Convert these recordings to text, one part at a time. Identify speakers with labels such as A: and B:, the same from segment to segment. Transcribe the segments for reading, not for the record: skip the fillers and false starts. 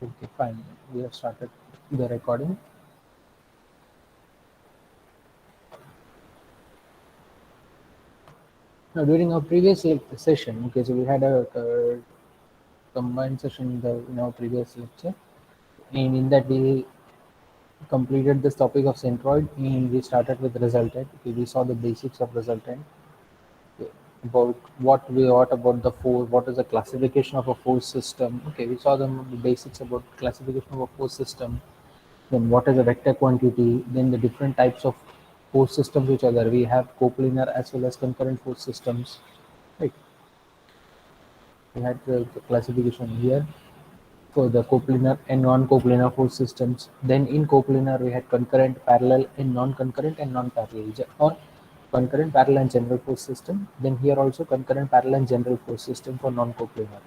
A: Okay, fine. We have started the recording. Now, during our previous session, okay, so we had a combined session in our previous lecture, and in that we completed this topic of centroid, and we started with resultant. Okay, we saw the basics of resultant. Okay, about what about the force, what is the classification of a force system. Okay, we saw the basics about classification of a force system. Then what is a vector quantity, then the different types of force systems which are there. We have coplanar as well as concurrent force systems, right? We had the classification here for the coplanar and non-coplanar force systems. Then in coplanar we had concurrent, parallel, and non-concurrent and non-parallel, or concurrent, parallel, and general force system. Then here also concurrent, parallel, and general force system for non-coplanar.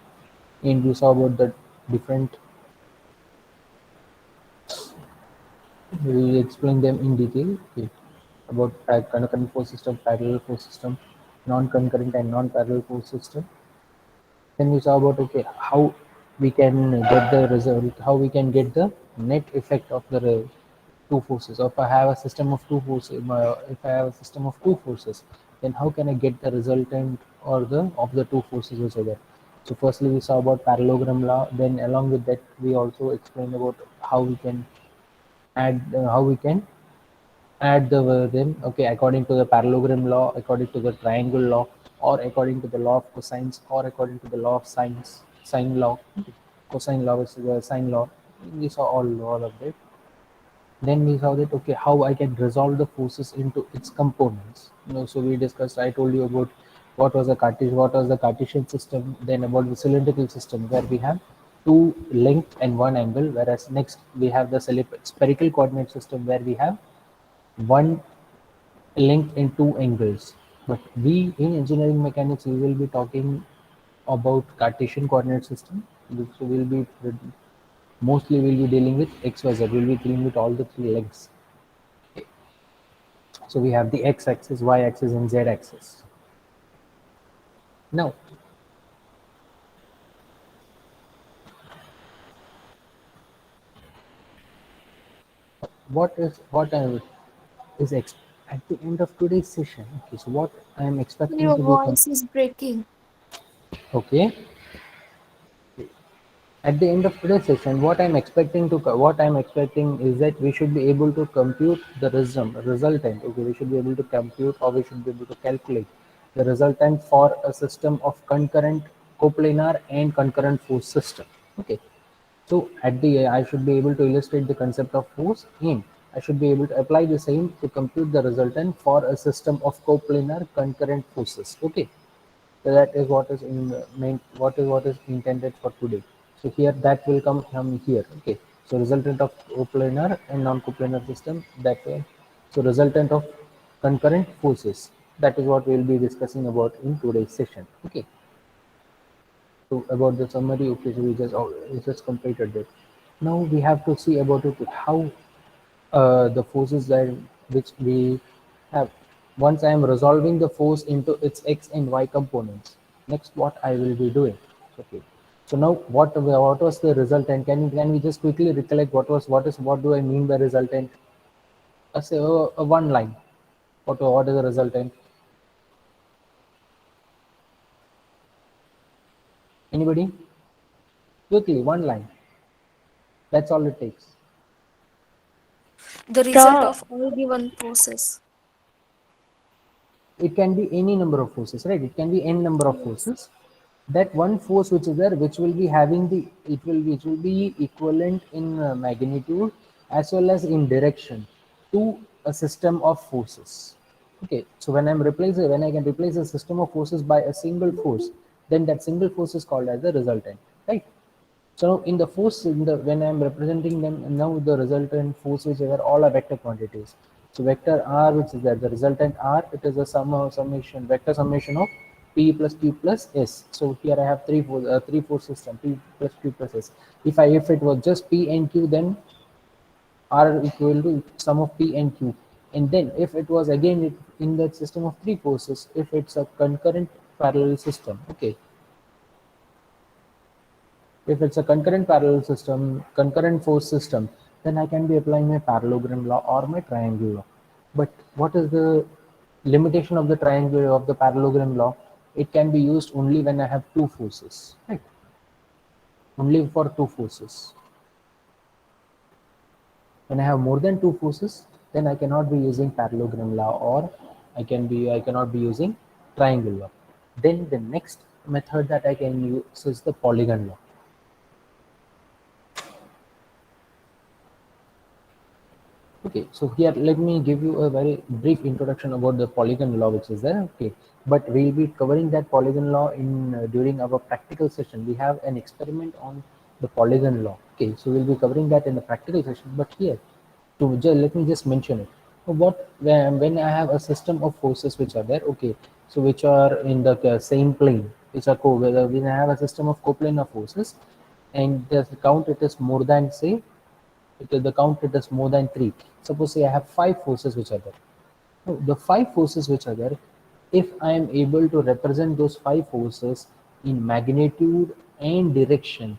A: And we saw about the different. We will explain them in detail. Okay, about concurrent force system, parallel force system, non-concurrent and non-parallel force system. Then we saw about, okay, how we can get the result, how we can get the net effect of the two forces. Or if I have a system of two forces, if I have a system of two forces, then how can I get the resultant or the of the two forces which are there? So firstly we saw about parallelogram law. Then along with that we also explained about how we can how we can add the them, okay, according to the parallelogram law, according to the triangle law, or according to the law of cosines, or according to the law of sines, sine law. Cosine law is the sine law. We saw all of that. Then we saw that, okay, how I can resolve the forces into its components. So we discussed, I told you about what was the Cartesian system, then about the cylindrical system where we have two length and one angle, whereas next we have the spherical coordinate system where we have one length and two angles. But we in engineering mechanics we will be talking about Cartesian coordinate system. So we'll be mostly we'll be dealing with XYZ. We'll be dealing with all the three lengths. Okay. So we have the x-axis, y-axis, and z-axis. Now, what I is at the end of today's session. Okay, so what I am expecting
B: Your
A: to be
B: voice is breaking.
A: okay. At the end of today's session, what I'm expecting is that we should be able to compute the resultant. Okay, we should be able to compute, or we should be able to calculate the resultant for a system of concurrent, coplanar, and concurrent force system. Okay, so at the I should be able to illustrate the concept of force, and I should be able to apply the same to compute the resultant for a system of coplanar concurrent forces. Okay, so that is what is in main what is intended for today. So here that will come from here. Okay, so resultant of coplanar and non-coplanar system, that way. So resultant of concurrent forces, that is what we will be discussing about in today's session. Okay, so about the summary, okay, so we just completed it. Now we have to see about, okay, how the forces that which we have. Once I am resolving the force into its x and y components, next what I will be doing. Okay. So now what was the resultant? Can we just quickly recollect what do I mean by resultant? Say one line. What is the resultant? Anybody? Quickly, one line. That's all it takes.
B: The result of all given forces.
A: It can be any number of forces, right? It can be n number of
B: Yes.
A: forces. That one force which is there, which will be having it will be equivalent in magnitude as well as in direction to a system of forces. Okay, so when I can replace a system of forces by a single force, then that single force is called as the resultant, right? So in the force, when I'm representing them now, the resultant forces are all are vector quantities. So vector R, which is there, the resultant R, it is a summation, vector summation of P plus Q plus S. So here I have three force system, P plus Q plus S. If it was just P and Q, then R equal to sum of P and Q. And then if it was again in that system of three forces, if it's a concurrent parallel system, okay, If it's a concurrent parallel system, concurrent force system, then I can be applying my parallelogram law or my triangle law. But what is the limitation of the triangle of the parallelogram law? It can be used only when I have two forces, right? Only for two forces. When I have more than two forces, then I cannot be using parallelogram law, or I cannot be using triangle law. Then the next method that I can use is the polygon law. Okay, so here let me give you a very brief introduction about the polygon law which is there. Okay, but we'll be covering that polygon law in during our practical session. We have an experiment on the polygon law. Okay, so we'll be covering that in the practical session. But here, let me just mention it. So what when I have a system of forces which are there, okay, so which are in the same plane, which are when I have a system of coplanar forces, and the count it is more than, say, the count it is more than three. Suppose say I have five forces which are there. Now, the five forces which are there, if I am able to represent those five forces in magnitude and direction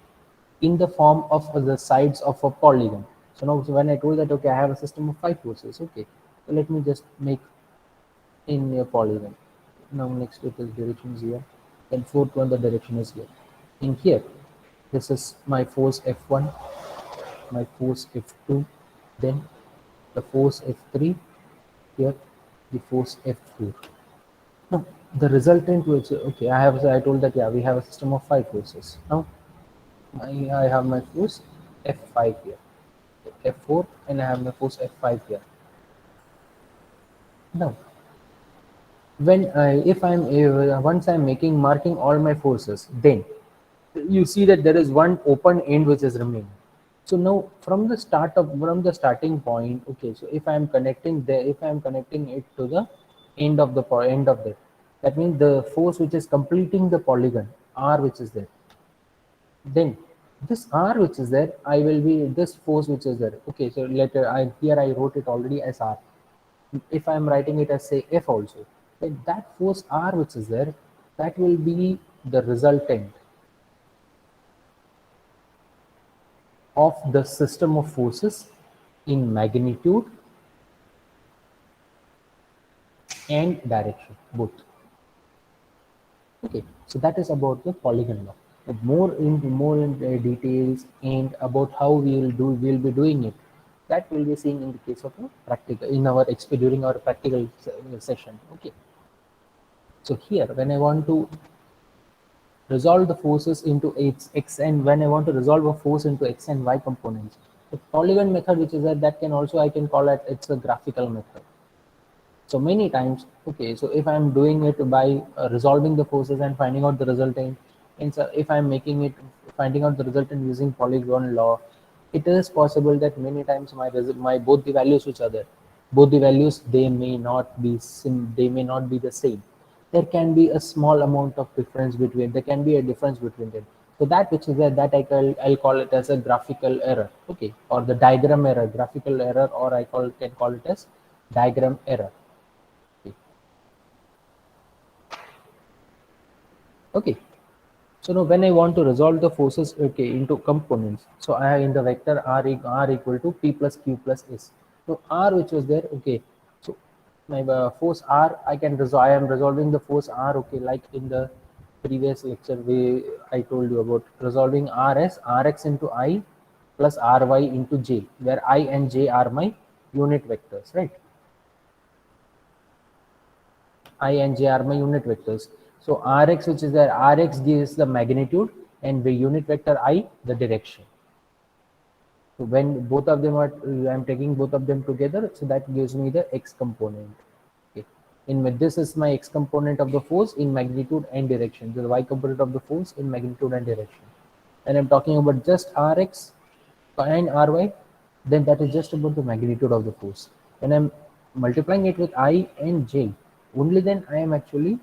A: in the form of the sides of a polygon. So now, so when I told that, okay, I have a system of five forces, okay, so let me just make in a polygon. Now next it is directions here, then fourth one the direction is here. In here, this is my force F1, my force F2, then the force F3, here the force F4. Now the resultant which, okay, I told that, yeah, we have a system of five forces. Now I have my force F5 here, F4, and I have my force F5 here. Now when if I'm once I'm marking all my forces, then you see that there is one open end which is remaining. So now from the starting point, okay, so if I'm connecting it to the end of that means the force which is completing the polygon R which is there, then this R which is there, I will be this force which is there. Okay, so later I wrote it already as R. If I'm writing it as, say, F also, then that force R which is there, that will be the resultant of the system of forces in magnitude and direction both. Okay, so that is about the polygon law. But more in details and about how we'll be doing it, that we'll be seeing in the case of a practical in our during our practical session. Okay, so here when I want to resolve the forces into x, and when I want to resolve a force into x and y components, the polygon method which is there, that can also I can call it, it's a graphical method. So many times, okay, so if I'm doing it by resolving the forces and finding out the resultant, and so if I'm making it finding out the resultant using polygon law, it is possible that many times my both the values which are there, both the values, they may not be the same. There can be a small amount of difference between, there can be a difference between them. So that which is there, that I'll call it as a graphical error, okay, or the diagram error, graphical error, or can call it as diagram error. Okay, so now when I want to resolve the forces, okay, into components, so I have in the vector r equal to p plus q plus s. So r which was there, okay, so my force r, I am resolving the force r, okay, like in the previous lecture I told you about resolving r as rx into I plus ry into j, where I and j are my unit vectors, right? I and j are my unit vectors. So Rx, which is there, Rx gives the magnitude, and the unit vector I, the direction. So when both of them are, I'm taking both of them together, so that gives me the x component. Okay. This is my x component of the force in magnitude and direction. The y component of the force in magnitude and direction. And I'm talking about just Rx and Ry, then that is just about the magnitude of the force. When I'm multiplying it with I and j, only then I am actually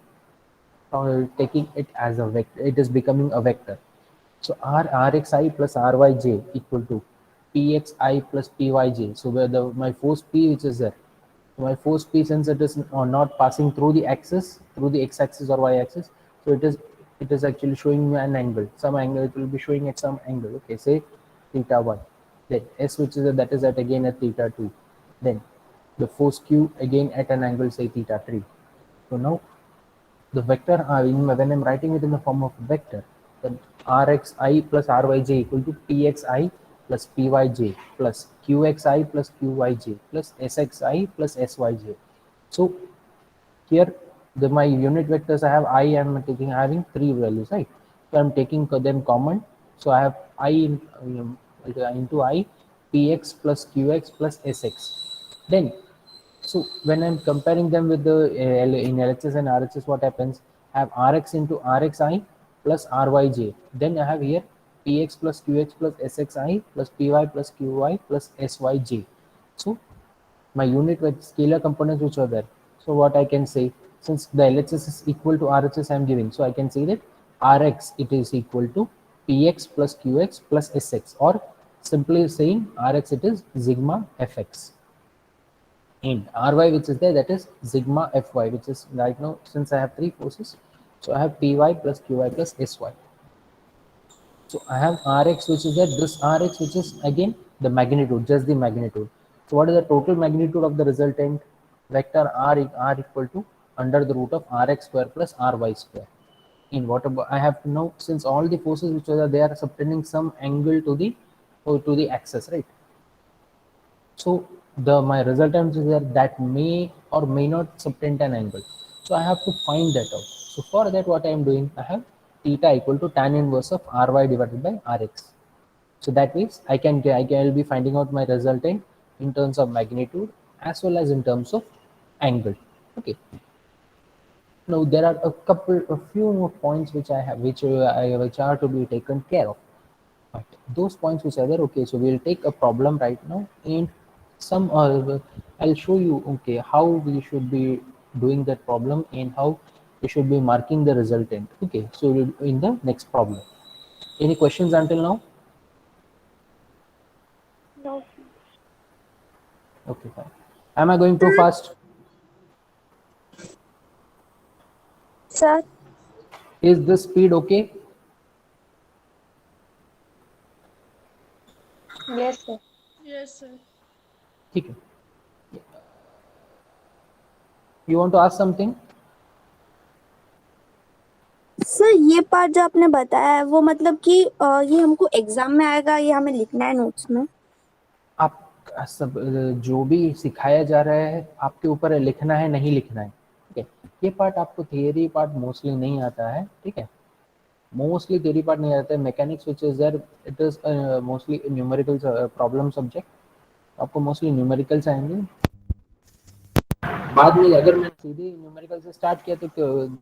A: taking it as a vector, it is becoming a vector. So rxi plus ryj equal to pxi plus pyj. So where my force p which is there, my force p, since it is not passing through the axis, through the x-axis or y-axis, so it is it is actually showing me an angle, some angle, it will be showing at some angle, okay, say theta 1. Then S, which is that is at again at theta 2. Then the force Q again at an angle, say theta 3. So now the vector, when I'm writing it in the form of vector, then Rxi plus Ryj equal to Pxi plus Pyj plus Qxi plus Qyj plus Sxi plus Syj. So here my unit vectors, I am taking having three values, right? So I'm taking them common. So I have I into I Px plus Qx plus Sx. Then so when I'm comparing them with the in LHS and RHS, what happens? I have Rx into Rxi plus Ryj. Then I have here Px plus Qx plus Sxi plus Py plus Qy plus Syj. So my unit with scalar components which are there. So what I can say, since the LHS is equal to RHS I am giving, so I can say that Rx it is equal to Px plus Qx plus Sx, or simply saying Rx it is sigma Fx. And Ry which is there, that is sigma Fy, which is right now, since I have three forces, so I have Py plus Qy plus Sy. So I have Rx which is there, this Rx which is again the magnitude, just the magnitude. So what is the total magnitude of the resultant vector R equal to under the root of Rx square plus Ry square. In what about, I have to know, since all the forces which are there, they are subtending some angle to the axis, right? So the my resultant is there that may or may not subtend an angle. So I have to find that out. So for that, what I am doing, I have theta equal to tan inverse of Ry divided by Rx. So that means I will be finding out my resultant in terms of magnitude as well as in terms of angle. Okay. Now there are a few more points which I have, which are to be taken care of. But those points which are there, okay, so we'll take a problem right now, and some I'll show you, okay, how we should be doing that problem and how we should be marking the resultant. Okay, so in the next problem. Any questions until now?
B: No.
A: Okay, fine. Am I going too fast?
B: Sir?
A: Is the speed okay?
B: Yes, sir.
C: Yes, sir.
A: Okay. You want to ask something?
D: Sir ये part जो आपने बताया है वो मतलब कि ये हमको एग्जाम में आएगा, ये हमें लिखना है नोट्स में?
A: आप सब जो भी सिखाया जा रहा है आपके ऊपर है, लिखना है नहीं लिखना है, ठीक है। ये पार्ट आपको थियरी पार्ट मोस्टली नहीं आता है, ठीक है, मोस्टली थियरी पार्ट नहीं आता है। Mechanics which is there, it is mostly numerical problem subject, आपको मोस्टली न्यूमेरिकल्स आएंगे। बाद में अगर मैं सीधे न्यूमेरिकल से स्टार्ट किया तो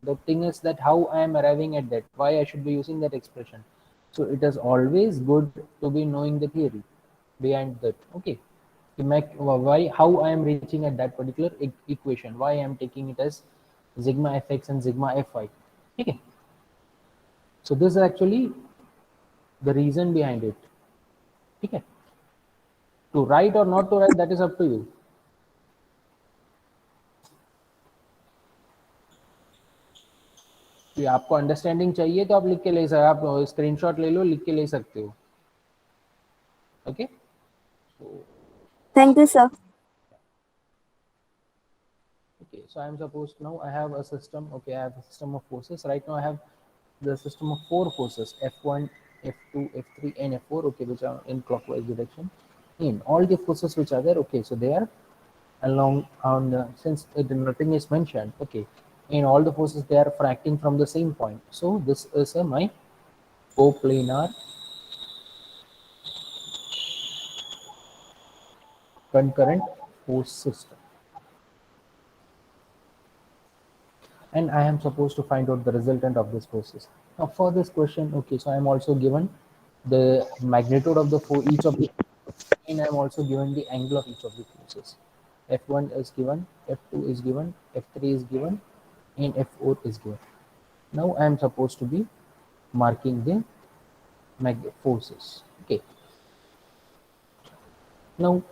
A: the thing is that how I am arriving at that, why I should be using that expression. So it is always good to be knowing the theory behind that, okay, to make why how I am reaching at that particular equation, why I am taking it as sigma fx and sigma fy, okay. So this is actually the reason behind it, okay. To write or not to write, that is up to you. कि आपको understanding चाहिए तो आप लिख के ले सकते, आप स्क्रीनशॉट ले लो, लिख के ले सकते हो, okay.
D: Thank you sir.
A: Okay, so I am supposed now I have a system, okay, I have a system of forces. Right now I have the system of four forces, F1, F2, F3 and F4, okay, which are in clockwise direction. In all the forces which are there, okay, so they are along on since nothing is mentioned, okay, in all the forces they are acting from the same point. So this is my coplanar concurrent force system, and I am supposed to find out the resultant of this process. Now for this question, okay, so I am also given the magnitude of the for each of the, and I am also given the angle of each of the forces. F1 is given, F2 is given, F3 is given, and F4 is given. Now I am supposed to be marking the forces. Okay. Now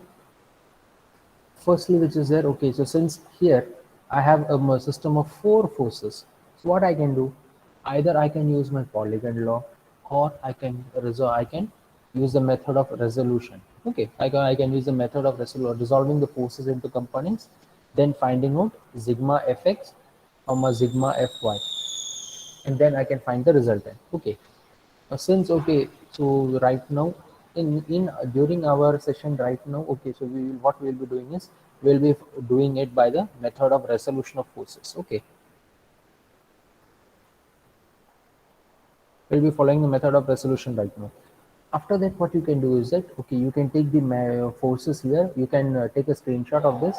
A: firstly which is there, okay, so since here I have a system of four forces, so what I can do, Either I can use my Polygon law, or I can use the method of resolution. Okay, I can use the method of resolving the forces into components, then finding out sigma fx comma sigma fy, and then I can find the resultant. Okay, since okay, so right now in during our session right now, okay, so what we'll be doing is we'll be doing it by the method of resolution of forces. Okay, we'll be following the method of resolution right now. After that, what you can do is that okay, you can take the forces here, you can take a screenshot of this,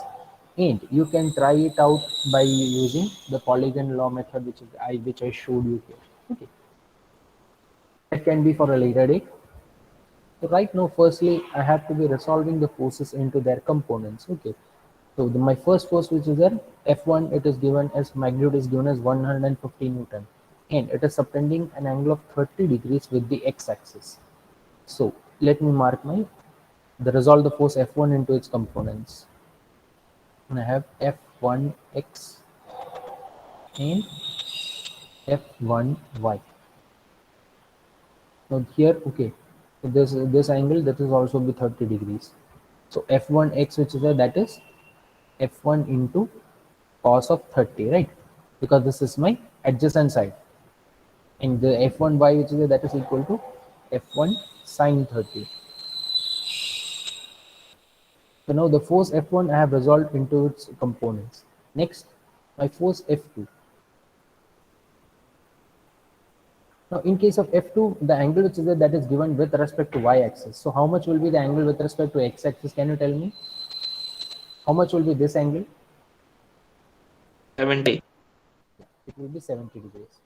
A: and you can try it out by using the Polygon law method, which I showed you here. Okay, that can be for a later date. So right now, firstly, I have to be resolving the forces into their components. Okay. So my first force, which is there, F1, it is given as magnitude is given as 150 Newton, and it is subtending an angle of 30 degrees with the x-axis. So let me mark the resolve the force F1 into its components. And I have F1x and F1y. Now here, okay, so this angle that is also be 30 degrees. So F1x, which is there, that is F1 into cos of 30, right? Because this is my adjacent side. And the F1y, which is there, that is equal to F1 sine 30. So now the force F1 I have resolved into its components. Next, my force F2. Now in case of F2, the angle which is there, that is given with respect to y-axis. So how much will be the angle with respect to x-axis? Can you tell me? How much will be this angle?
C: 70.
A: It will be 70 degrees.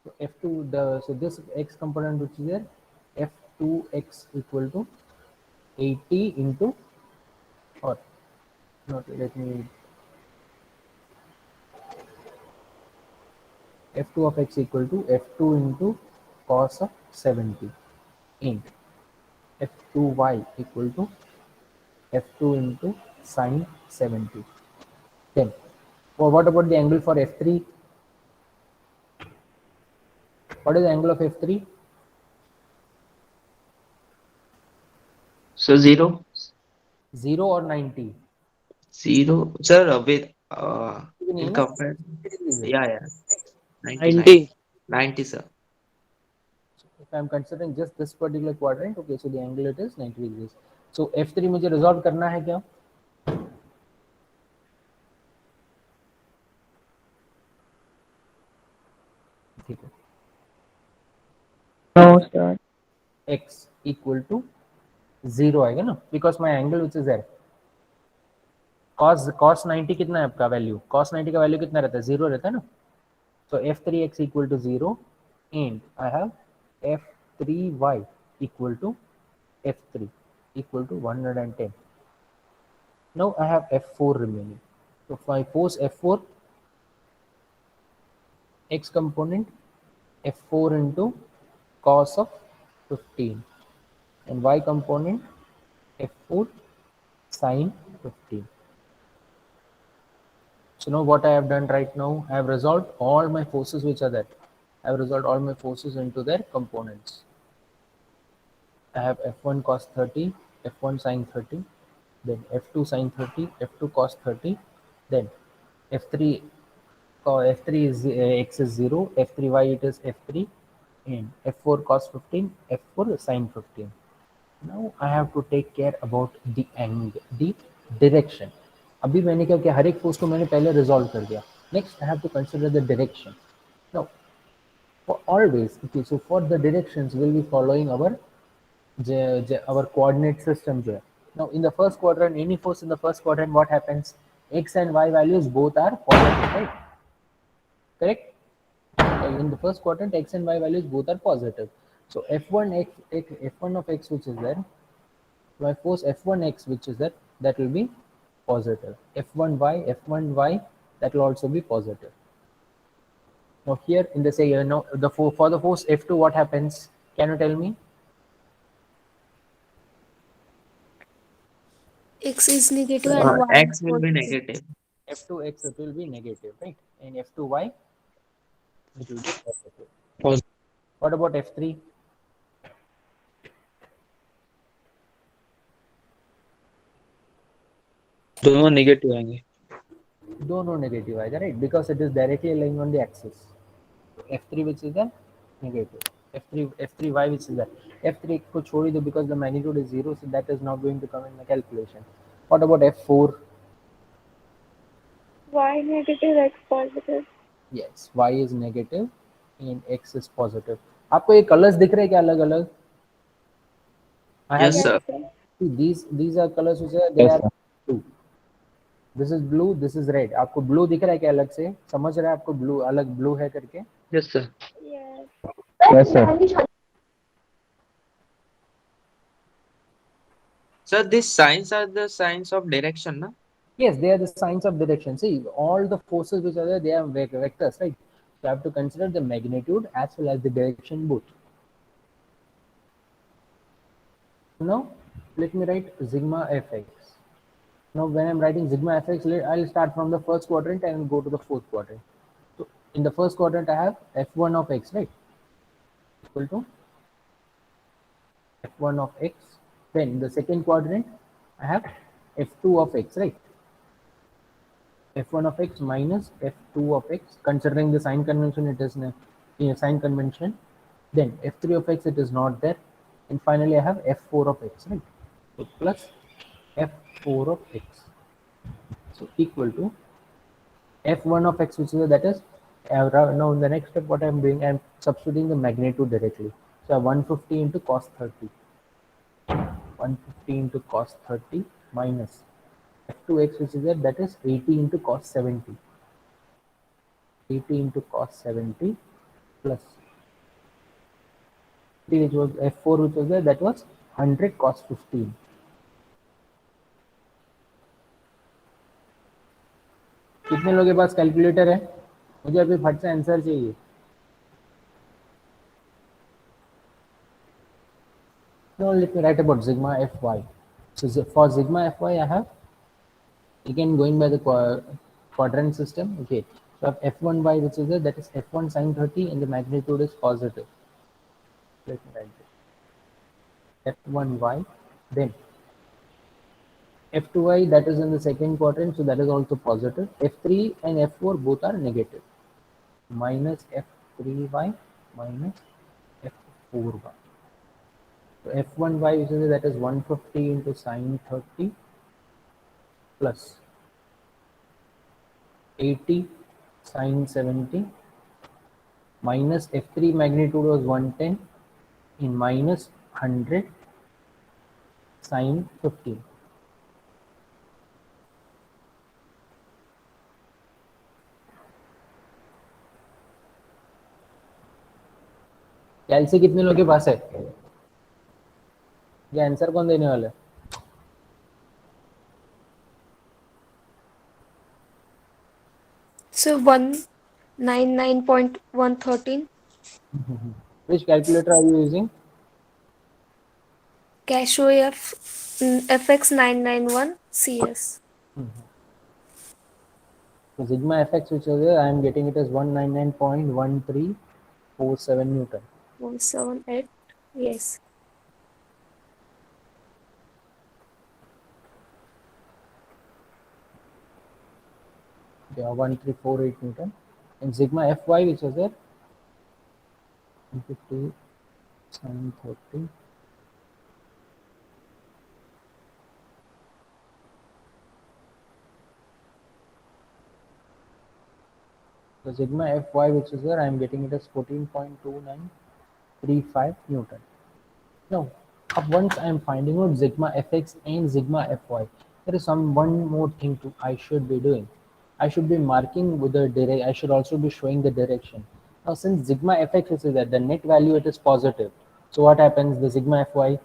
A: So F2, so this x component which is there, F2x equal to 80 into, or not, let me, F2 of x equal to F2 into cos of 70, and F2y equal to F2 into sine 70. Then, well, what about the angle for F3? What is the angle of F3?
C: So 0,
A: 0 or 90?
C: 0. Sir, with in
A: Even
C: comparison,
A: 90 degrees.
C: yeah, 90, 90,
E: 90.
C: 90, sir.
A: If I'm considering just this particular quadrant, okay, so the angle it is 90 degrees. So F3 मुझे resolve करना है क्या? ठीक है.
E: No, sir.
A: X equal to 0 आएगा ना, because my angle which is there, cos 90 कितना है आपका वैल्यू? cos 90 का वैल्यू कितना रहता है? 0 रहता है ना. So F3x equal to 0, and I have F3y equal to F3 equal to 110. Now I have F4 remaining. So if I force F4, x component F4 into cos of 15, and y component F4 sine 15. So now what I have done right now, I have resolved all my forces which are there. I have resolved all my forces into their components. I have F1 cos 30, F1 sine 30, then F2 sine 30, F2 cos 30, then F3 F3 is x is 0, F3y it is F3, and F4 cos 15, F4 sine 15. Now I have to take care about the angle, the direction. अभी मैंने क्या किया, हर एक force को मैंने पहले resolve कर दिया. Next I have to consider the direction. Now for always, okay, so for the directions we'll be following our coordinate system here. Now in the first quadrant, any force in the first quadrant, what happens? X and y values both are positive, right? Correct? In the first quadrant, x and y values both are positive. So f1 of x which is there, my force f1x which is there, that will be positive. F1y that will also be positive. Now here in the say now for the force F2, what happens? Can you tell me?
D: X is negative and Y is
C: X will be
D: positive.
C: negative.
A: F2x it will be negative, right? And F2y It will be positive.
E: Positive.
A: What about F3?
E: दोनों negative आएंगे.
A: दोनों negative आएगा, right, because it is directly lying on the axis. F3 which is the negative. F3y which is that. F3 को छोड़ ही दो because the magnitude is 0, so that is not going to come in the calculation. What about F4?
B: Y negative, X positive.
A: Yes, y is negative and x is positive. आपको ये colours दिख रहे हैं क्या अलग अलग? I have
C: Yes, sir.
B: Yes, sir.
A: these are colors which are they
E: Yes,
A: are
E: sir.
A: blue. This is blue, this is red. आपको blue दिख रहा है क्या अलग से? समझ रहे हैं आपको blue अलग blue है करके?
E: Yes, sir.
B: Yes.
E: Yes, sir.
C: Sir, these signs are the signs of direction, na?
A: Yes, they are the signs of direction. See, all the forces which are there, they are vectors, right? So you have to consider the magnitude as well as the direction both. Now, let me write sigma fx. Now, when I'm writing sigma fx, I'll start from the first quadrant and go to the fourth quadrant. So, in the first quadrant, I have f1 of x, right? Equal to f1 of x. Then, in the second quadrant, I have f2 of x, right? f1 of x minus f2 of x, considering the sign convention, it is in a sign convention. Then f3 of x, it is not there. And finally, I have f4 of x, right? So plus f4 of x. So equal to f1 of x, which is that is now in the next step, what I'm doing, I'm substituting the magnitude directly. So I have 150 into cos 30. 150 into cos 30 minus f2x, which is that is 80 into cos 70. 80 into cos 70 plus which was f4 which was there, that was 100 cos 15. कितने लोगों के पास calculator है? मुझे अभी फट से answer चाहिए. Now let me write about sigma fy. So for sigma fy, I have, again going by the quadrant system. Okay, so I have f1y which is there, that is f1 sin 30 and the magnitude is positive. Let me write this. f1y, then f2y, that is in the second quadrant, so that is also positive. f3 and f4 both are negative. Minus f3y minus f4y. So f1y, which is that is 150 into sine 30 plus 80 sine 70 minus f3 magnitude was 110 in minus 100 sine 15. कैलसी कितने लोगों के पास है? ये answer कौन देने वाला है?
B: So 199.113.
A: Which calculator are you using?
B: Casio FX991 CS.
A: So sigma fx, which is there, I am getting it as 199.1347 Newton.
B: 178. Yes.
A: Yeah, 1348 Newton. And sigma fy, which is there, 150 sine 30 the sigma fy, which is there, I am getting it as 14.2935 Newton. Now, once I am finding out sigma fx and sigma fy, there is one more thing I should be doing. I should be marking with the direct. I should also be showing the direction. Now, since sigma fx is that the net value, it is positive. So what happens? The sigma fy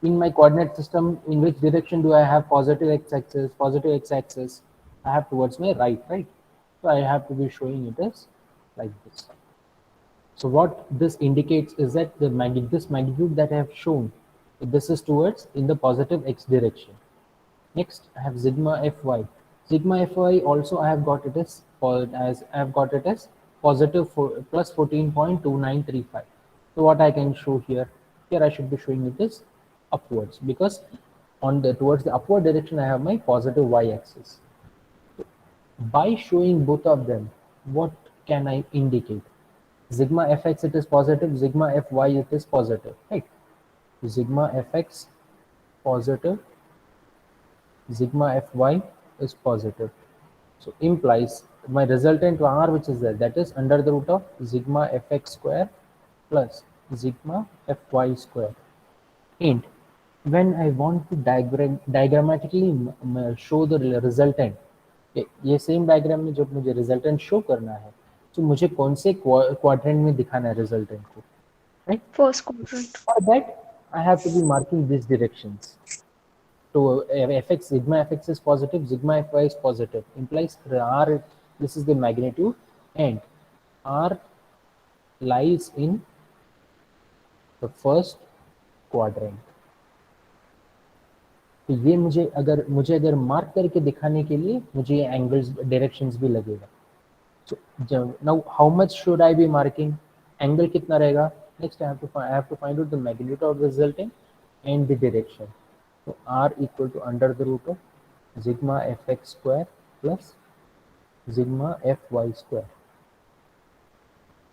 A: in my coordinate system, in which direction do I have positive x-axis? Positive x-axis, I have towards my right, right? So I have to be showing it as like this. So what this indicates is that this magnitude that I have shown, this is towards in the positive x direction. Next, I have sigma fy. Sigma fy also I have got it as positive plus 14.2935. So what I can show here, I should be showing it is upwards, because on the towards the upward direction I have my positive y-axis. By showing both of them, what can I indicate? Sigma fx it is positive, sigma fy it is positive, right? Sigma fx positive, sigma fy is positive. So implies my resultant r, which is there, that is under the root of sigma fx square plus sigma fy square. And when I want to diagrammatically show the resultant, ये same diagram में जब मुझे resultant show करना है, तो मुझे कौन से क्वाड्रेंट में दिखाना है रिजल्टेंट को, right?
B: First quadrant.
A: For that, I have to be marking these directions. So fx, sigma fx is positive, sigma fy is positive, implies r, this is the magnitude, and r lies in the first quadrant. तो ये मुझे अगर mark करके दिखाने के लिए मुझे ये एंगल्स डायरेक्शंस भी लगेगा. So now how much should I be marking? Angle कितना रहेगा? Next I have to find out the magnitude of the resultant and the direction. So r equal to under the root of sigma fx square plus sigma fy square,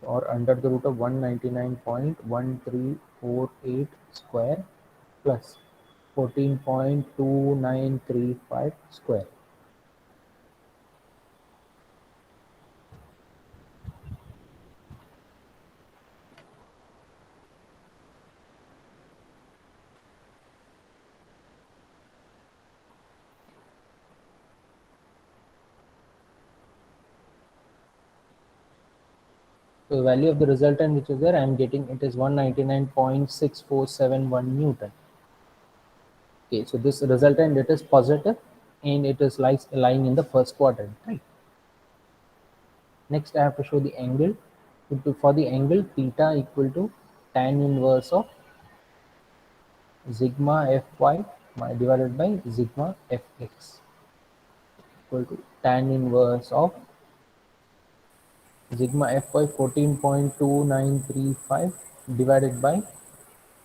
A: or under the root of 199.1348 square plus 14.2935 square. So the value of the resultant which is there, I am getting it is 199.6471 Newton. Okay, so this resultant, it is positive and it is lying in the first quadrant, right? Next I have to show the angle. For the angle, theta equal to tan inverse of sigma fy divided by sigma fx, equal to tan inverse of sigma fy 14.2935 divided by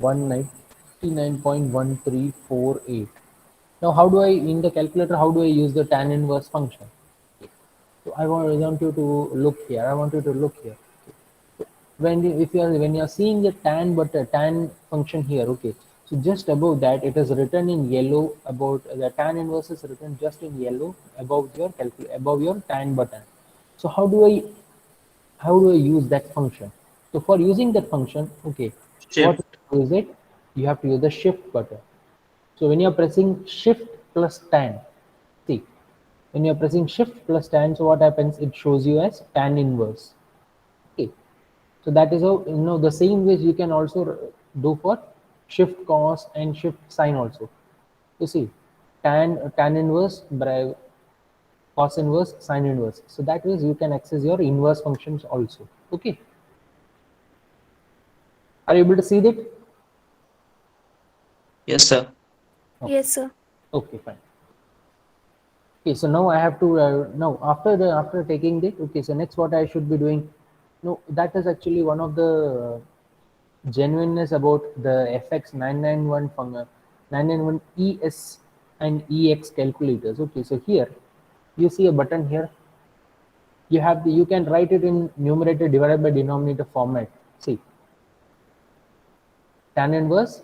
A: 199.1348. Now how do I, in the calculator, how do I use the tan inverse function? So I want you to look here. I want you to look here. When you are seeing the tan function here, okay. So just above that, it is written in yellow about the tan inverse is written just in yellow above your tan button. So how do I use that function? So for using that function, okay,
C: Shift.
A: what is it? You have to use the shift button. So when you are pressing shift plus tan, see, when you are pressing shift plus tan, so what happens? It shows you as tan inverse. Okay, so that is how, the same way you can also do for shift cos and shift sine also. You see, tan inverse, cos inverse, sine inverse. So that means you can access your inverse functions also. Okay, are you able to see that?
C: Yes, sir.
A: Okay.
B: Yes, sir.
A: Okay, fine. Okay, so now I have to now after taking that, okay, so next what I should be doing? No, that is actually one of the genuineness about the FX 991 ES and EX calculators. Okay, so here you see a button here. You can write it in numerator divided by denominator format. See, tan inverse,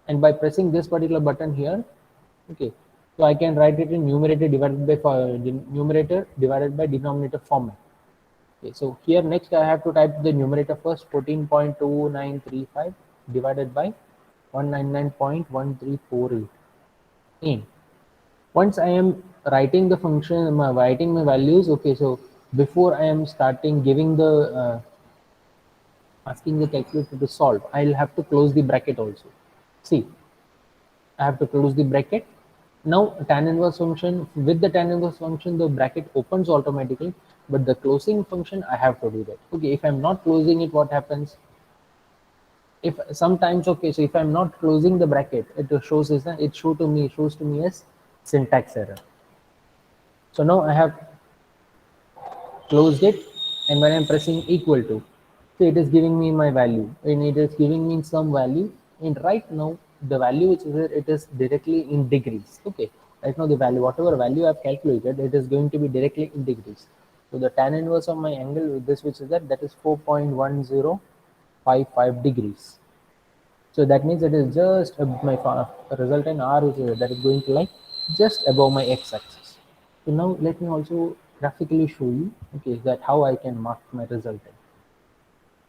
A: and by pressing this particular button here, okay, so I can write it in numerator divided by denominator format. Okay, so here next I have to type the numerator first, 14.2935 divided by 199.1348. And once I am writing the function, writing my values, okay, so before I am starting giving the asking the calculator to solve, I'll have to close the bracket also. See, I have to close the bracket. Now tan inverse function, with the tan inverse function, the bracket opens automatically, but the closing function I have to do that. Okay, if I'm not closing it, what happens? If sometimes, okay, so if I'm not closing the bracket, it shows to me as syntax error. So now I have closed it, and when I'm pressing equal to, so it is giving me my value and it is giving me some value, and right now the value which is there, it is directly in degrees. Okay, right now the value, whatever value I've calculated, it is going to be directly in degrees. So the tan inverse of my angle with this which is that is 4.1055 degrees. So that means it is just my resultant R which is that is going to lie just above my x-axis. So now let me also graphically show you, okay, that how I can mark my resultant.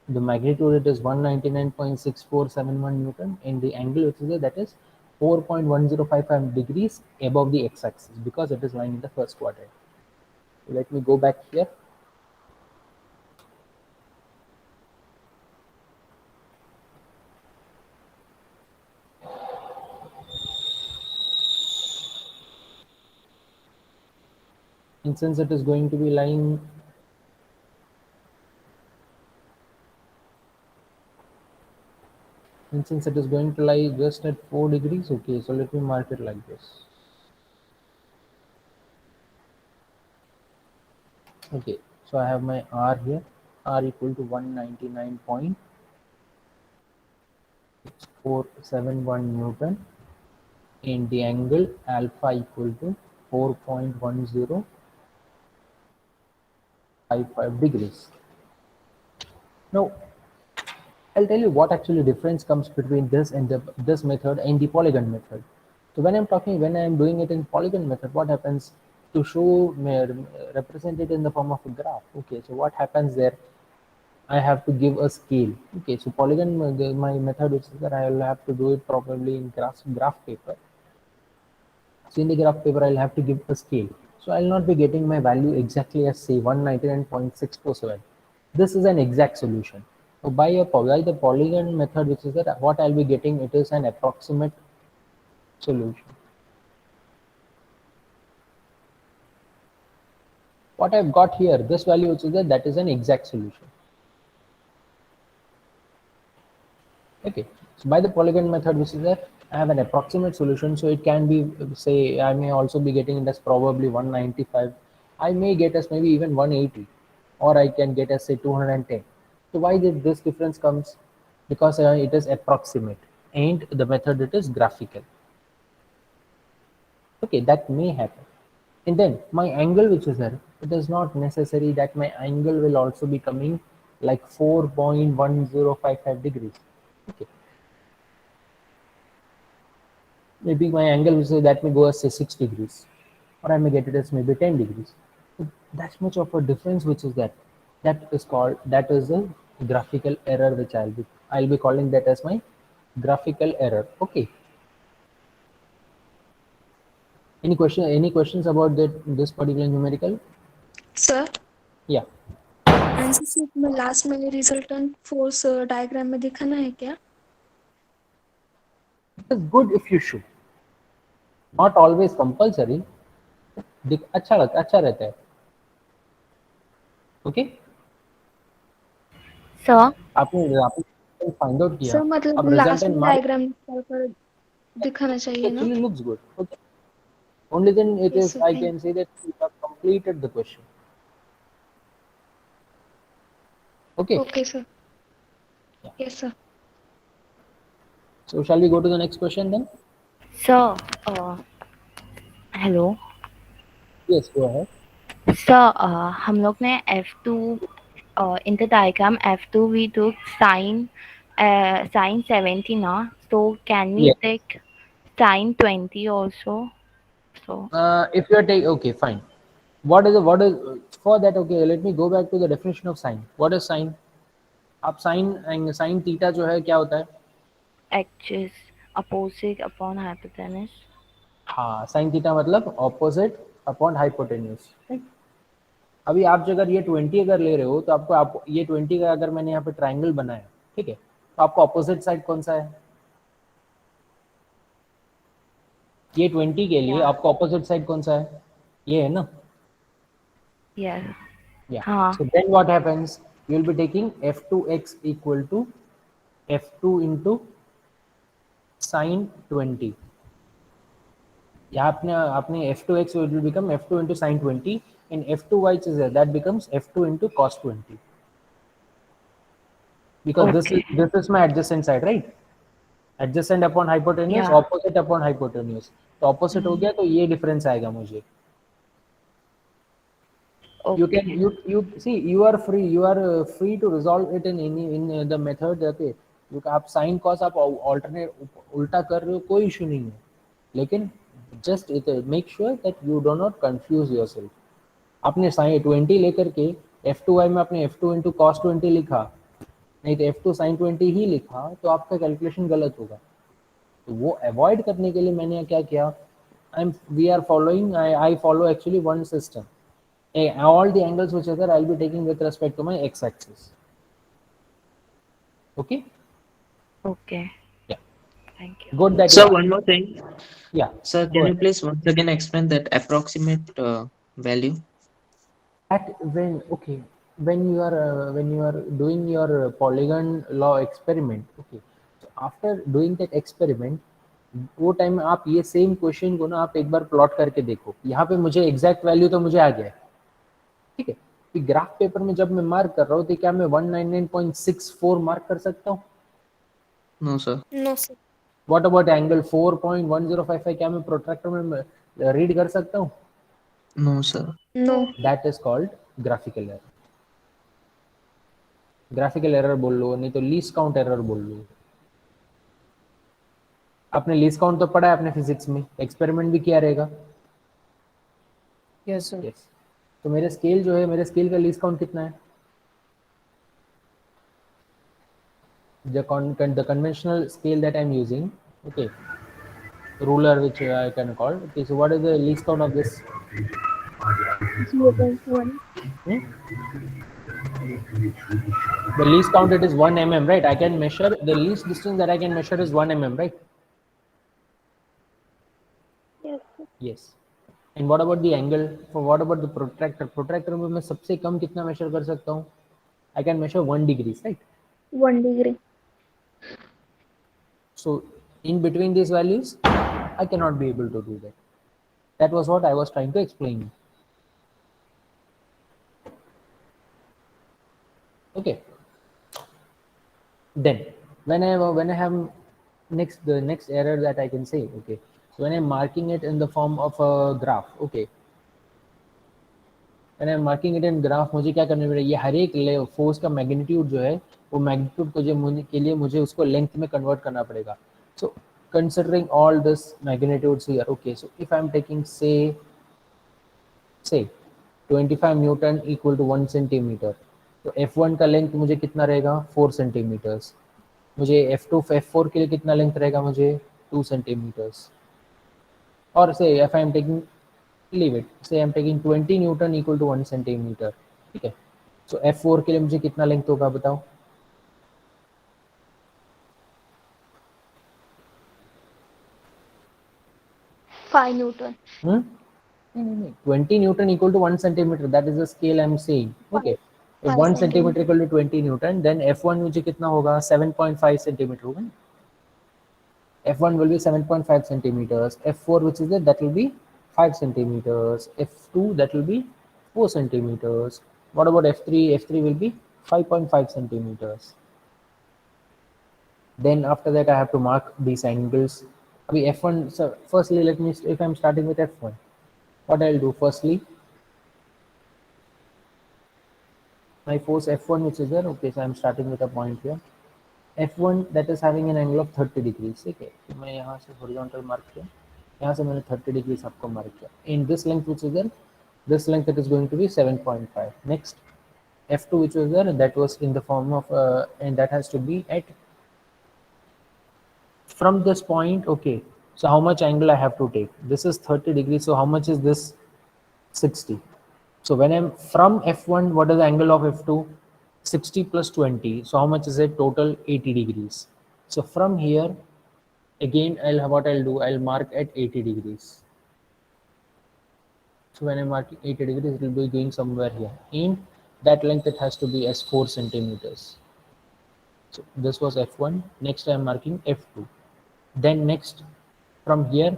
A: The magnitude it is 199.6471 Newton, and the angle which is there, that is 4.1055 degrees above the x-axis because it is lying in the first quadrant. So let me go back here. And since it is going to be lying and since it is going to lie just at 4 degrees, okay, so let me mark it like this. Okay, so I have my R here, R equal to 199.6471 Newton, and the angle alpha equal to 4.1055 degrees. Now I'll tell you what actually difference comes between this and this method and the polygon method. So when I'm doing it in polygon method, what happens to show represent it in the form of a graph? Okay, so what happens there? I have to give a scale. Okay, so polygon my method is that I will have to do it probably in graph paper. So in the graph paper, I'll have to give a scale. So I'll not be getting my value exactly as say 199.647. This is an exact solution. So by the polygon method, which is that what I'll be getting, it is an approximate solution. What I've got here, this value which is there, that is an exact solution. Okay, so by the polygon method which is there, I have an approximate solution, so it can be, say, I may also be getting it as probably 195, I may get as maybe even 180, or I can get as say 210. So why did this difference comes? Because it is approximate and the method it is graphical. Okay, that may happen. And then my angle which is there, it is not necessary that my angle will also be coming like 4.1055 degrees. Okay, maybe my angle will say that may go as say 6 degrees, or I may get it as maybe 10 degrees. So that's much of a difference which is that that is a graphical error which I'll be calling that as my graphical error. Okay, any questions about this particular numerical?
B: Sir,
A: Yeah,
B: answer sheet में last में resultant force diagram में दिखाना है क्या?
A: it is good if you should, not always compulsory. अच्छा रहता है. Okay,
F: sir
A: आपने फाइंड आउट किया.
B: सर मतलब
A: अब
B: लास्ट
A: रिजल्टेंट
B: में
A: मार्क
B: डायग्राम निकाल कर दिखाना चाहिए ना?
A: actually looks good. Okay. Only then it
B: Yes,
A: is
B: sir,
A: I
B: thank
A: can say that you have completed the question. Okay.
B: Okay, sir.
A: Yeah.
B: Yes, sir.
A: So shall we go to the next question then?
F: Sir hello
A: Yes, go ahead.
F: Sir हम लोग ने F2 in the diagram F2 we took sine 70 ना, so can we
A: Yes.
F: take sine 20 also? So
A: If you are taking, okay, fine. What is for that? Okay, let me go back to the definition of sine. What is sine? आप sine theta जो है क्या होता है?
F: axis opposite upon hypotenuse.
A: हाँ, sine theta मतलब opposite upon hypotenuse. अभी आप अगर ये 20 अगर ले रहे हो तो आप ये 20 का अगर मैंने यहाँ पे ट्राइंगल बनाया, ठीक है, तो आपको ऑपोजिट साइड कौन सा है? ये 20 के लिए आपको ऑपोजिट साइड कौन सा है? ये है ना?
F: Yes.
A: Yeah.
F: हाँ.
A: So then what happens? You will be taking f2x equal to f2 into sin 20. यहाँ आपने f2x will become f2 into sin 20. in F2y which is there, that becomes F2 into cos 20. Because
F: Okay.
A: this is my adjacent side, right? Adjacent upon hypotenuse,
F: Yeah.
A: opposite upon hypotenuse. तो opposite हो गया तो ये difference आएगा मुझे. You can
F: Okay.
A: you see you are free to resolve it in any in the method. Okay, you आप sin cos आप alternate उल्टा कर रहे हो कोई issue नहीं है, लेकिन just make sure that you do not confuse yourself. आपने sin 20 लेकर के f2y में आपने f2 into cos 20 लिखा, नहीं तो f2 sin 20 ही लिखा, तो आपका कैलकुलेशन गलत होगा. तो वो अवॉइड करने के लिए मैंने क्या किया, I follow actually one system. All the angles which are there I'll be taking with respect to my x-axis. Okay.
F: Okay.
A: Yeah.
F: Thank you.
A: Good that.
C: Sir, one more thing.
A: Yeah.
C: Sir,
A: Go
C: can you
A: ahead.
C: please once again explain that approximate value?
A: At when you are doing your polygon law experiment, okay, so after doing that experiment, वो time में आप ये same question को ना आप एक bar plot करके देखो. यहाँ पे मुझे एग्जैक्ट वैल्यू तो मुझे आ गया है, ठीक है. कि ग्राफ पेपर में जब मैं मार्क कर रहा हूँ तो क्या मैं 199.64 मार्क कर सकता हूँ?
C: No, sir.
B: No sir.
A: What about angle 4.1055, क्या मैं प्रोट्रैक्टर में रीड कर सकता हूँ?
C: No, sir.
B: No.
A: That is called graphical error. Graphical error बोल लो, नहीं तो लीस्ट काउंट एरर बोल लो. आपने लीस्ट काउंट तो पढ़ा है अपने फिजिक्स में, एक्सपेरिमेंट भी किया रहेगा.
G: Yes sir.
A: यस. तो मेरे स्केल जो है, मेरे स्केल का लीस्ट काउंट कितना है? The conventional scale that I'm using, okay, ruler which I can call. Okay, so what is the least count of this?
D: 0.1.
A: Hmm? The least count it is 1 mm, right? I can measure the least distance that I can measure is 1 mm, right?
D: Yes.
A: Yes. And what about the angle? For what about the protractor? Protractor में मैं सबसे कम कितना measure कर सकता हूँ? I can measure 1 degree, right?
D: 1 degree.
A: So in between these values, I cannot be able to do that. That was what I was trying to explain. Okay. Then when I have the next error that I can say, okay, so when I'm marking it in the form of a graph, okay, when I'm marking it in graph, मुझे क्या करना पड़ेगा, ये हर एक force का magnitude जो है, वो मैग्नीट्यूड को जो के लिए मुझे उसको लेंथ में कन्वर्ट करना पड़ेगा. So considering all this magnitudes here, okay, so if I'm taking say 25 Newton equal to 1 centimeter, तो F1 का लेंथ मुझे कितना रहेगा? 4 सेंटीमीटर्स. मुझे F4 के लिए कितना लेंथ रहेगा? मुझे 2 सेंटीमीटर्स. और से if I'm taking, leave it, say I'm taking 20 Newton equal to 1 centimeter, ठीक है. So F4 के लिए मुझे कितना लेंथ होगा बताओ?
F: Five Newton.
A: 20 Newton equal to 1 centimeter, that is the scale I'm saying. Okay, if 1 centimeter equal to 20 Newton, then F1 मुझे कितना होगा? 7.5 centimeter होगा. F1 will be 7.5 centimeters. F4 which is that will be 5 centimeters. F2 that will be 4 centimeters. What about F3? F3 will be 5.5 centimeters. Then after that I have to mark these angles. F1, so firstly let me, if I'm starting with F1, what I'll do firstly, my force F1 which is there, okay, so I'm starting with a point here. F1 that is having an angle of 30 degrees. Okay, तो मैं यहाँ से horizontal mark किया, यहाँ से मैंने 30 degrees आपको mark किया. In this length which is there, this length it is going to be 7.5. Next, F2 which was there, that was in the form of and that has to be at from this point. Okay, so how much angle I have to take? This is 30 degrees, so how much is this? 60. So when I'm from F1, what is the angle of F2? 60 plus 20. So how much is it? Total 80 degrees. So from here, again, what I'll do, I'll mark at 80 degrees. So when I'm marking 80 degrees, it will be going somewhere here. In that length, it has to be as 4 centimeters. So this was F1. Next, I'm marking F2. Then next, from here,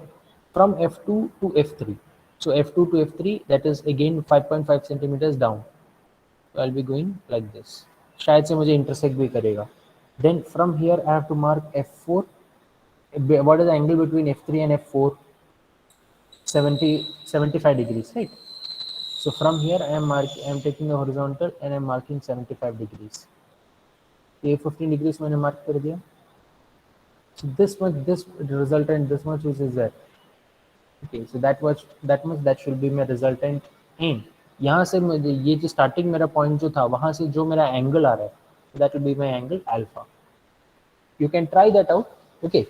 A: from F2 to F3. So F2 to F3, that is again 5.5 centimeters down. So I'll be going like this. शायद से मुझे intersect भी करेगा. Then from here I have to mark F4. What is the angle between F3 and F4? 75 degrees, right? So from here I am taking the horizontal and I am marking 75 degrees. ये 15 degrees मैंने mark कर दिया. So this resultant, this much which is there. Okay, so that should be my resultant in. यहाँ से मुझे ये जो starting मेरा point जो था वहाँ से जो मेरा angle आ रहा है, that will be my angle alpha. You can try that out, okay?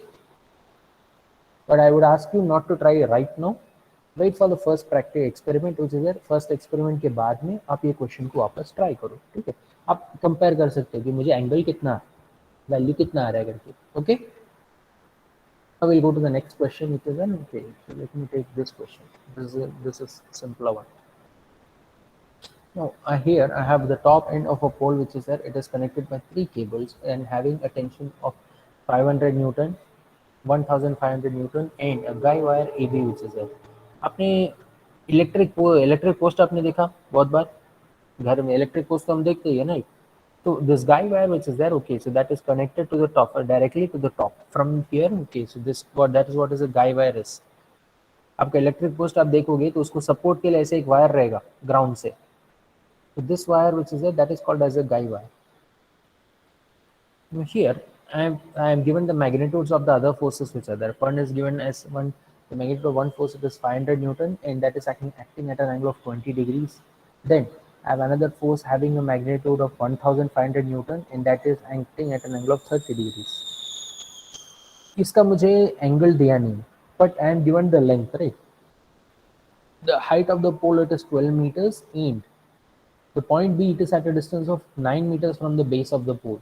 A: But I would ask you not to try right now. Wait for the first practice experiment which is there. First experiment के बाद में आप ये question को वापस try करो, ठीक है? आप compare कर सकते हो कि मुझे angle कितना, value कितना आ रहा है करके, okay? I will go to the next question, which is okay. So let me take this question. This is simpler one. Now here I have the top end of a pole which is there. It is connected by 3 cables and having a tension of 500 Newton, 1500 Newton, and a guy wire AB which is there. आपने electric post आपने देखा बहुत बार घर में electric post तो हम देखते ही है ना. So this guy wire which is there, okay, so that is connected to the top, directly to the top from here, okay, so that is what is a guy wire is. आपका electric post आप देखोगे तो उसको support के लिए ऐसे एक wire रहेगा ग्राउंड से. So this wire which is there, that is called as a guy wire. Now here I am given the magnitudes of the other forces which are there. One is given as the magnitude of one force, it is 500 Newton, and that is acting at an angle of 20 degrees. Then I have another force having a magnitude of 1500 Newton, and that is acting at an angle of 30 degrees. इसका मुझे angle दिया नहीं, but I am given the length, right? The height of the pole, it is 12 meters, and the point B, it is at a distance of 9 meters from the base of the pole.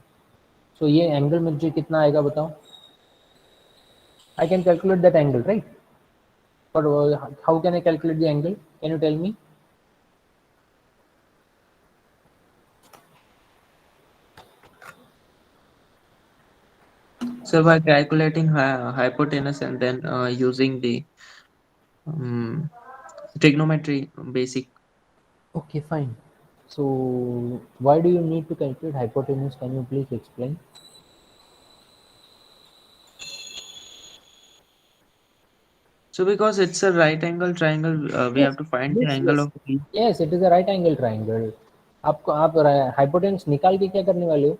A: So ये angle मुझे कितना आएगा बताओ? I can calculate that angle, right? But how can I calculate the angle? Can you tell me?
C: So by calculating hypotenuse and then using the trigonometry basic.
A: Okay, fine. So why do you need to calculate hypotenuse? Can you please explain?
C: So because it's a right angle triangle, we
A: Yes,
C: have to find the
A: yes,
C: angle
A: yes.
C: of B.
A: Yes, it is a right angle triangle. आप hypotenuse निकाल के क्या करने वाले हो?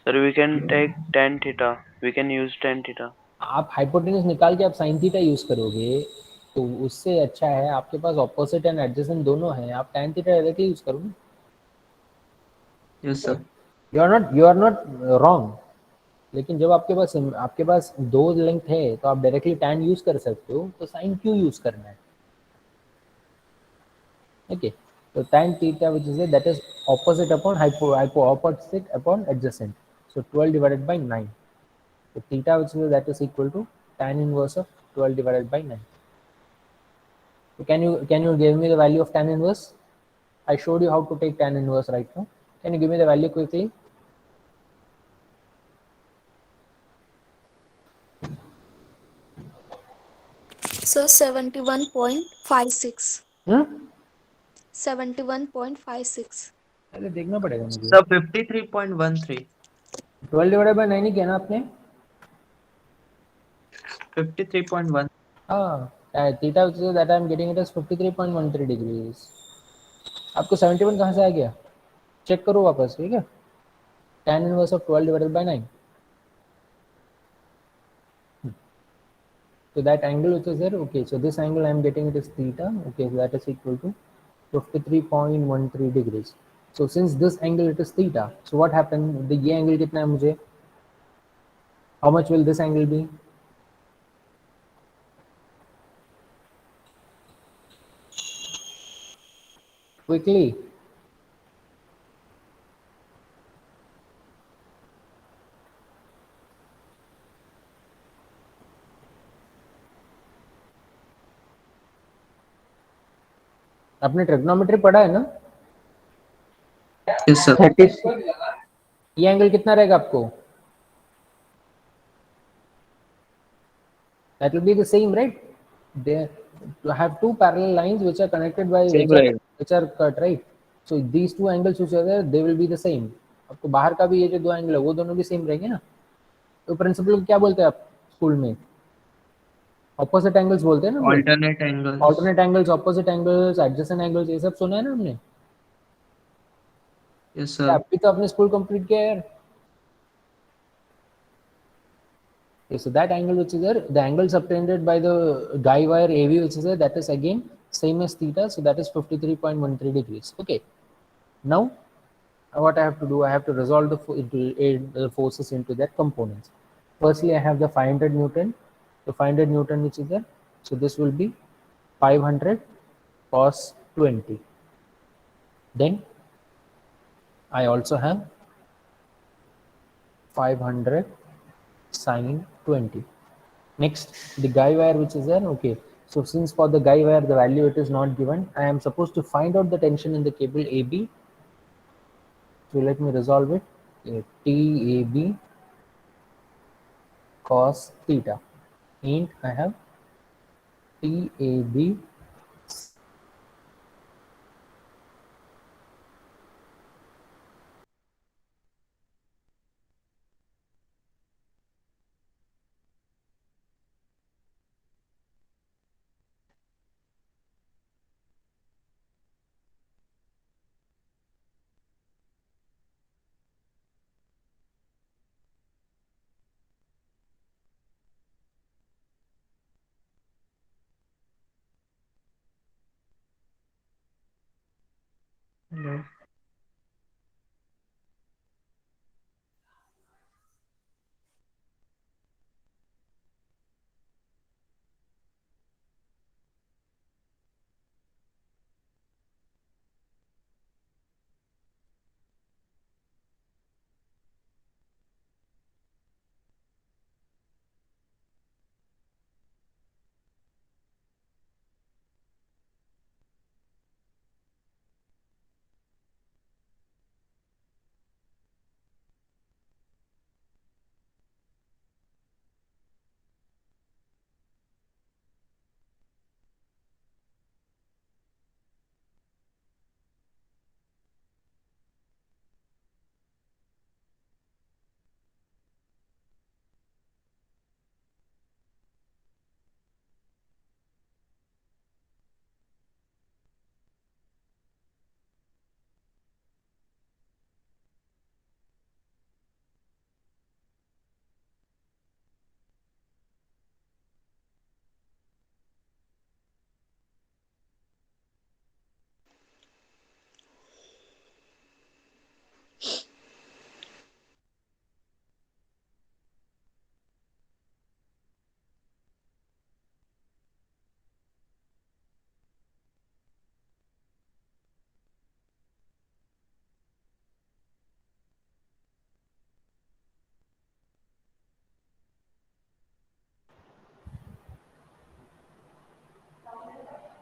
G: Sir, we can take tan theta. We can use tan theta.
A: आप hypotenuse निकाल के आप sin theta यूज करोगे तो उससे अच्छा है आपके पास opposite and adjacent दोनों हैं, आप tan theta डायरेक्टली यूज करो ना.
C: Yes, sir.
A: You are not wrong. लेकिन जब आपके पास दो लेंथ है तो आप डायरेक्टली tan यूज कर सकते हो, तो sin क्यों यूज करना है? Okay, so tan theta which is that is opposite upon opposite upon adjacent. So 12 divided by 9. So theta which is that is equal to tan inverse of 12 divided by 9. So can you give me the value of tan inverse? I showed you how to take tan inverse right now. Can you give me the value quickly?
B: So 71.56. 71.56.
A: पहले देखना पड़ेगा मुझे.
C: So 53.13.
A: 12 divided by 9 ही किया ना आपने?
C: 53.1.
A: हाँ, theta which is that I am getting it as 53.13 degrees. आपको 71 कहाँ से आ गया? चेक करो वापस, ठीक है? Tan inverse of 12 divided by 9. So that angle which is there, okay, so this angle I am getting it is theta, okay, so that is equal to 53.13 degrees. So since this angle it is theta, so what happened, the ये angle कितना है मुझे? How much will this angle be? Quickly. आपने trigonometry पढ़ा है ना?
C: Yes, sir.
A: ये angle कितना रहेगा आपको? That will be the same, right? There to have two parallel lines which are connected by
E: Same right.
A: which are cut, right? So these two angles which are there, they will be the same. आपको बाहर का भी ये जो दो angle है वो दोनों भी सेम रहेंगे ना. तो प्रिंसिपल को क्या बोलते हैं आप स्कूल में? ऑपोजिट एंगल्स बोलते हैं ना हम लोग.
C: Alternate angles.
A: Alternate angles, opposite angles, adjacent angles, ये सब सुना है ना हमने.
C: Yes, sir.
A: अभी तो आपने स्कूल कंप्लीट किया है यार. Okay, so that angle which is there, the angle subtended by the guy wire AV which is there, that is again same as theta, so that is 53.13 degrees. Okay, now what I have to do, I have to resolve the forces into their components. Firstly, I have the 500 Newton, the 500 Newton which is there, so this will be 500 cos 20. Then I also have 500 sine 20. Next, the guy wire which is there. Okay, so since for the guy wire the value it is not given, I am supposed to find out the tension in the cable AB. So let me resolve it. TAB cos theta, and I have TAB
C: Hello.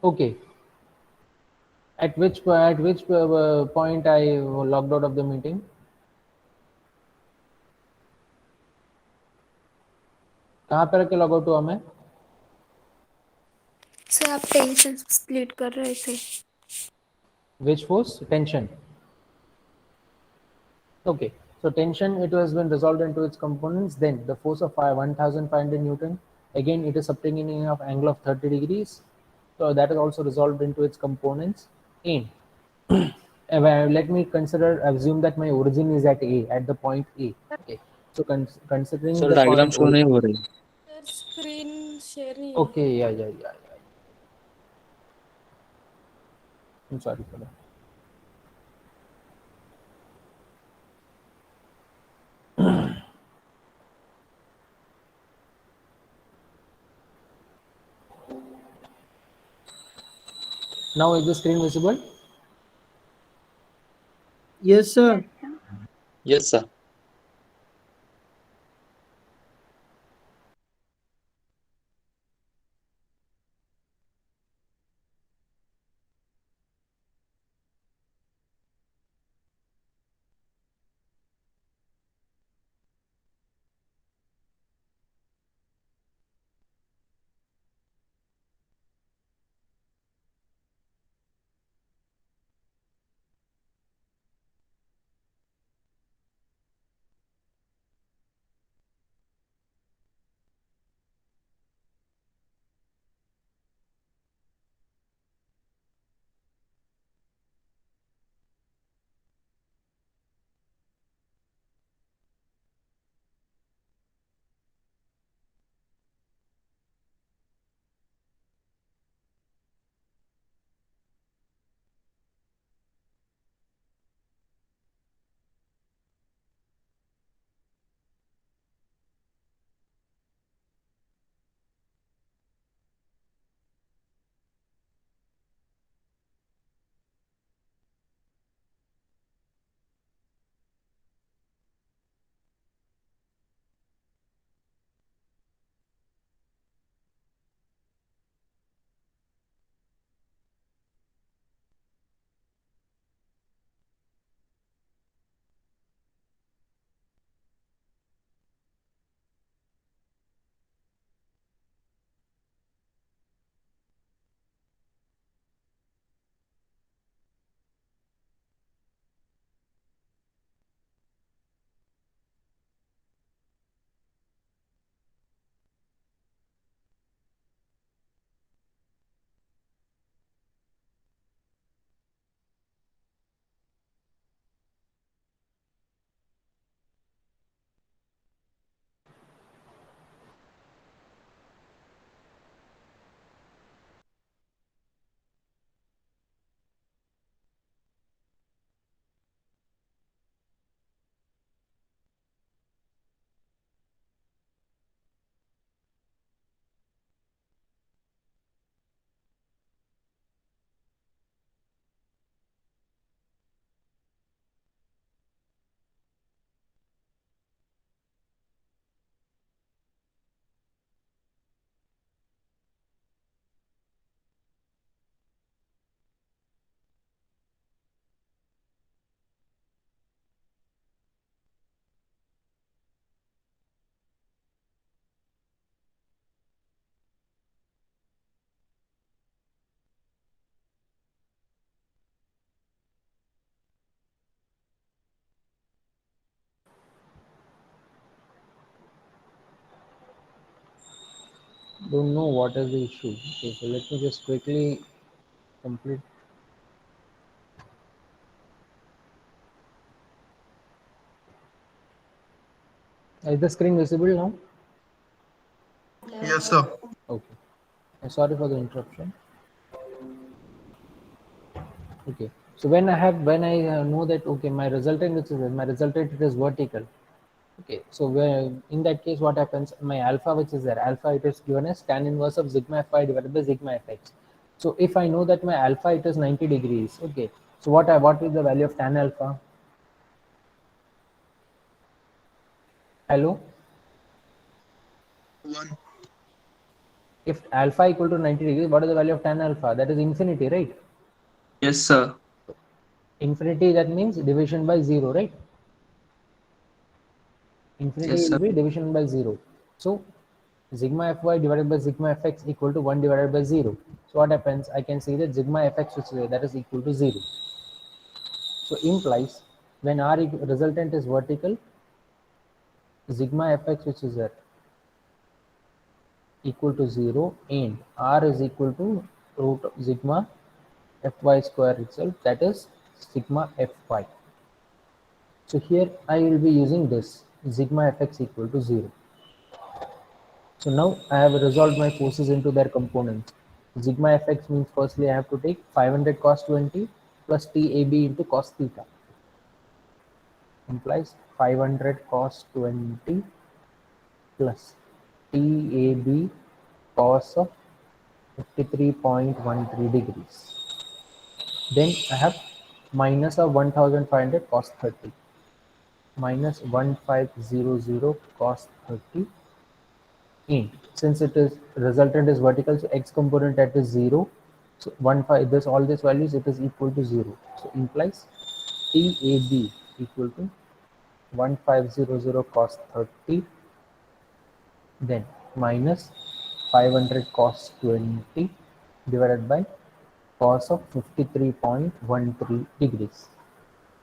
A: Okay. At which point I logged out of the meeting? कहाँ पे रख के log out हुआ मैं?
B: Sir आप tension split कर रहे थे.
A: Which force? Tension. Okay, so tension, it has been resolved into its components. Then the force of 1500 Newton. Again, it is subtending of angle of 30 degrees. So that is also resolved into its components. And let me assume that my origin is at A, at the point A. Okay, so considering
E: sir
A: the
E: diagram
A: point
E: show
A: O.
E: नहीं हो रही.
H: Sir screen share नहीं है.
A: Okay, yeah. I'm sorry for that. Now is the screen visible?
I: Yes, sir.
E: Yes, sir.
A: don't know what is the issue. Okay, so let me just quickly complete. Is the screen visible now?
I: Yes, sir.
A: Okay. Sorry for the interruption. Okay. So when I know that okay, my resultant it is vertical. Okay. So where in that case, what happens? My alpha, which is there, alpha, it is given as tan inverse of sigma fi divided by sigma fx. So if I know that my alpha, it is 90 degrees. Okay. So what is the value of tan alpha? Hello.
I: 1.
A: If alpha equal to 90 degrees, what is the value of tan alpha? That is infinity, right?
C: Yes, sir.
A: Infinity, that means division by 0, right? Infinity
C: Yes,
A: will
C: sir.
A: be division by 0. So sigma fy divided by sigma fx equal to 1 divided by 0. So what happens? I can say that sigma fx, which is there, that is equal to 0. So implies when our resultant is vertical, sigma fx, which is there, equal to 0, and r is equal to root of sigma fy square itself, that is sigma fy. So here I will be using this sigma fx equal to 0. So now I have resolved my forces into their components. Sigma fx means firstly I have to take 500 cos 20 plus TAB into cos theta, implies 500 cos 20 plus TAB cos of 53.13 degrees. Then I have minus of 1500 cos 30 minus 1500 cos 30 int. Since it is resultant is vertical, so x component at is 0. So 1 5 this all these values it is equal to 0. So implies TAB equal to 1500 cos 30, then minus 500 cos 20 divided by cos of 53.13 degrees.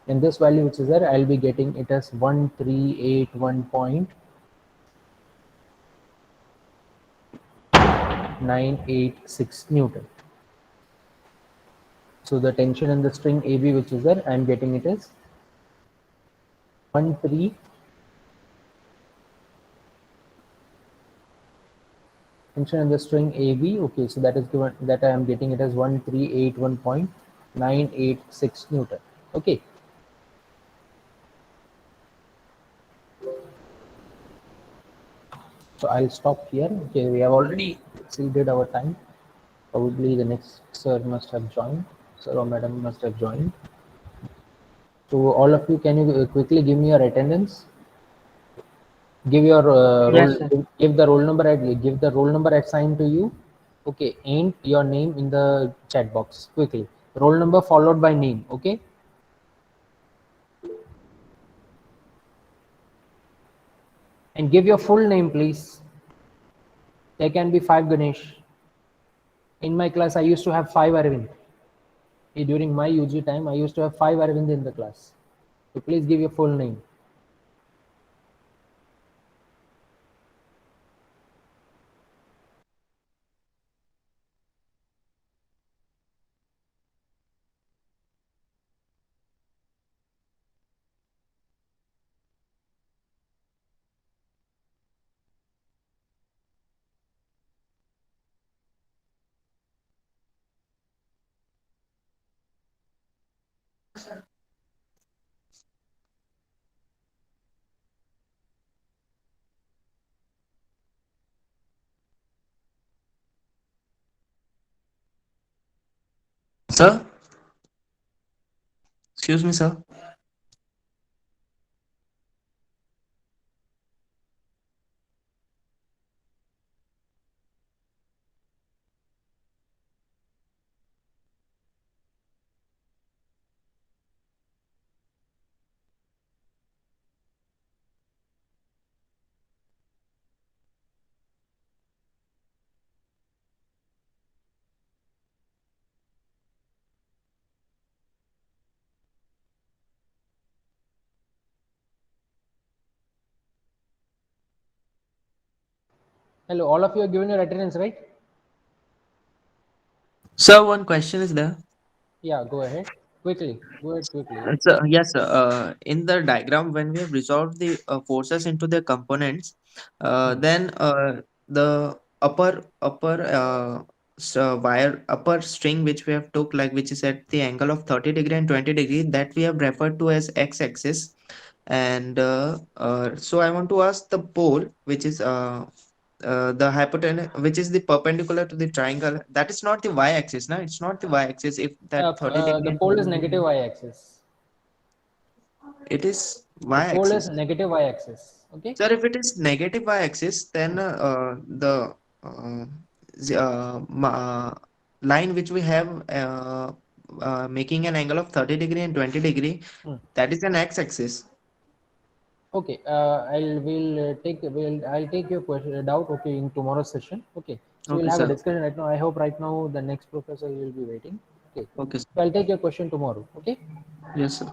A: In this value which is there, I'll be getting it as 1381.986 Newton. So the tension in the string AB which is there, I'm getting it as 13. Tension in the string AB. Okay, so that is given that I am getting it as 1381.986 Newton. Okay. So I'll stop here. Okay, we have already exceeded our time. Probably the next sir must have joined. Sir or madam must have joined. So all of you, can you quickly give me your attendance? Give your roll.
E: Yes, sir.
A: Give the roll number. Give the roll number assigned to you. Okay, and your name in the chat box quickly. Roll number followed by name. Okay. And give your full name, please. There can be 5 Ganesh. In my class, I used to have 5 Arvind. During my UG time, I used to have 5 Arvind in the class. So please give your full name.
C: Sir? Excuse me, sir.
A: Hello, all of you are given your attendance, right?
C: Sir, one question is there.
A: Yeah, go ahead. Quickly. Go ahead quickly. Yeah.
C: So, yes, sir. In the diagram, when we have resolved the forces into their components, then the wire upper string which we have took, like, which is at the angle of 30 degree and 20 degree, that we have referred to as x-axis. And so I want to ask the pole, which is the hypotenuse, which is the perpendicular to the triangle, that is not the y-axis. Now it's not the y-axis. If that 30 degree
A: The
C: and
A: pole is
C: 20 degree,
A: negative y-axis.
C: it is
A: The pole is
C: y-axis.
A: negative y-axis. Okay.
C: Sir, if it is negative y-axis, then the line which we have making an angle of 30 degree and 20 degree, that is an x-axis.
A: Okay. I'll take your question doubt. Okay, in tomorrow's session. Okay. So
C: Okay,
A: we'll have a
C: sir.
A: discussion right now. I hope right now the next professor will be waiting. Okay.
C: Okay, sir.
A: So I'll take your question tomorrow. Okay.
C: Yes, sir.